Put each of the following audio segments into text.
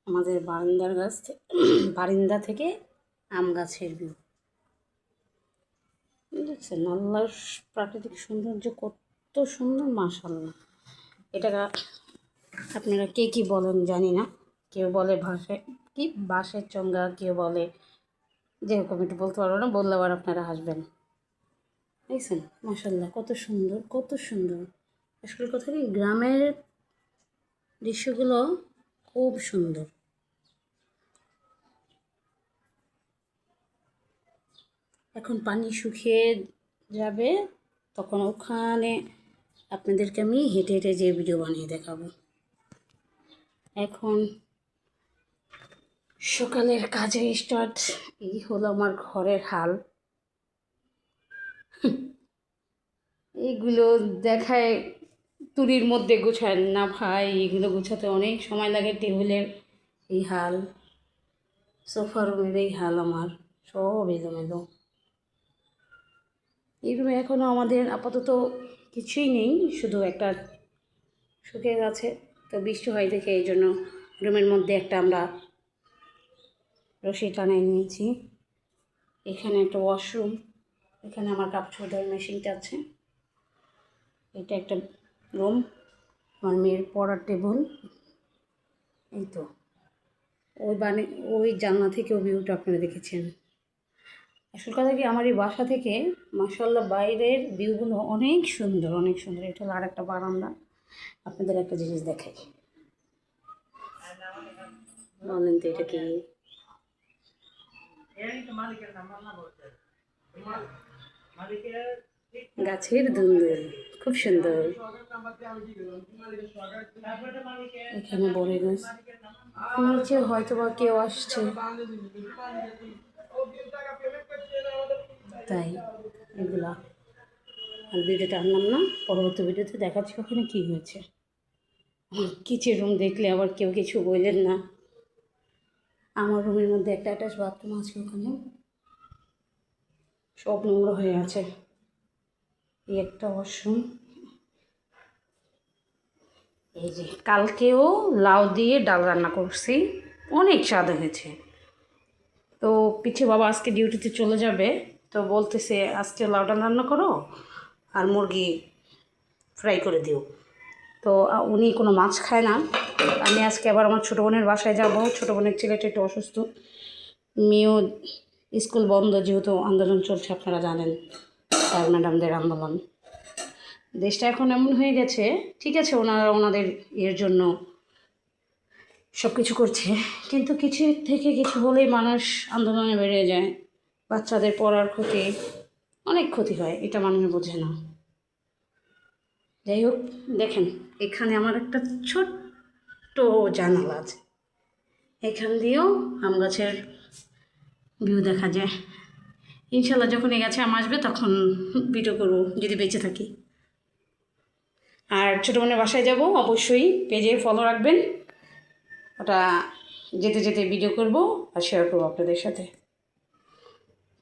আমাদের বারান্দা থেকে আম গাছের ভিউ দেখছেন। আল্লাহর প্রাকৃতিক সৌন্দর্য কত সুন্দর, মাশাআল্লাহ। এটা আপনারা কে কী বলেন জানি না, কেউ বলে বাঁশের চঙ্গা, কেউ বলে যেরকম, একটু বলতে পারবো না, বললে আবার আপনারা হাসবেন। দেখছেন মাশাআল্লাহ, কত সুন্দর কত সুন্দর। আসলে কথা কি, গ্রামের দৃশ্যগুলো খুব সুন্দর। এখন পানি শুকিয়ে যাবে, তখন ওখানে আপনাদেরকে আমি হেঁটে হেঁটে যে ভিডিও বানিয়ে দেখাবো। এখন সকালের কাজে স্টার্ট। এই হলো আমার ঘরের হাল। এইগুলো দেখায় তুলির মধ্যে গোছায় না ভাই, এগুলো গোছাতে অনেক সময় লাগে। টেবিলের এই হাল, সোফা রুমের এই হাল, আমার সব এলোমেলো। এই রুমে এখনও আমাদের আপাতত কিছুই নেই, শুধু একটা শুকিয়ে গেছে। তো বৃষ্টি হয় দেখে এই জন্য রুমের মধ্যে একটা আমরা রশি টানাই নিয়েছি। এখানে একটা ওয়াশরুম, এখানে আমার কাপড় ধোয়ার মেশিনটা আছে। এটা একটা রুম, আমার মেয়ের পড়ার টেবিল। এই তো ওই জানলা থেকেও ভিউটা আপনারা দেখেছেন। আসল কথা কি, আমার এই বাসা থেকে মাশাআল্লাহ বাইরের ভিউগুলো অনেক সুন্দর অনেক সুন্দর। এটা হলো আর একটা বারান্দা। আপনাদের একটা জিনিস দেখাই, বলেন তো এটা কি? গাছের দুলদুল, খুব সুন্দর। এখানে বড় গাছ, নিচে হয়তো বা কেউ আসছে, তাই এগুলা আর ভিডিওটা আনলাম না। পরবর্তী ভিডিওতে দেখাচ্ছি ওখানে কী হয়েছে। কিচেন রুম দেখলে আবার কেউ কিছু বললেন না। আমার রুমের মধ্যে একটা অ্যাটাচ বাথরুম আছে, ওখানে সব নোংরা হয়ে আছে। এই একটা ওয়াশরুম। এই যে কালকেও লাউ দিয়ে ডাল রান্না করছি, অনেক স্বাদ হয়েছে। তো পিছে বাবা আজকে ডিউটিতে চলে যাবে, তো বলতেছে আজকে লাউ ডাল রান্না করো আর মুরগি ফ্রাই করে দিও। তো উনি কোনো মাছ খায় না। আমি আজকে আবার আমার ছোটো বোনের বাসায় যাব। ছোটো বোনের ছেলেটা একটু অসুস্থ, মেয়েও স্কুল বন্ধ, যেহেতু আন্দোলন চলছে, আপনারা জানেন, স্যার ম্যাডামদের আন্দোলন। দেশটা এখন এমন হয়ে গেছে, ঠিক আছে ওনারা ওনাদের এর জন্য সব কিছু করছে, কিন্তু কিছু থেকে কিছু হলেই মানুষ আন্দোলনে বেড়ে যায়। বাচ্চাদের পড়ার ক্ষতি, অনেক ক্ষতি হয়, এটা মানুষ বোঝে না। যাই হোক, দেখেন এখানে আমার একটা ছোট্ট জানালা আছে, এখান দিয়েও আম গাছের ভিউ দেখা যায়। ইনশাল্লাহ যখন এই গাছে আম আসবে তখন ভিডিও করবো, যদি বেঁচে থাকি। আর ছোটো বোনের বাসায় যাব, অবশ্যই পেজে ফলো রাখবেন। ওটা যেতে যেতে ভিডিও করব আর শেয়ার করবো আপনাদের সাথে।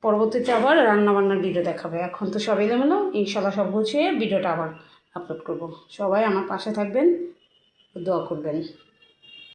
পরবর্তীতে আবার রান্নাবান্নার ভিডিও দেখাবে। এখন তো সব এলোমেলো, ইনশাল্লাহ সব গুছিয়ে ভিডিওটা আবার আপলোড করব। সবাই আমার পাশে থাকবেন, দোয়া করবেন।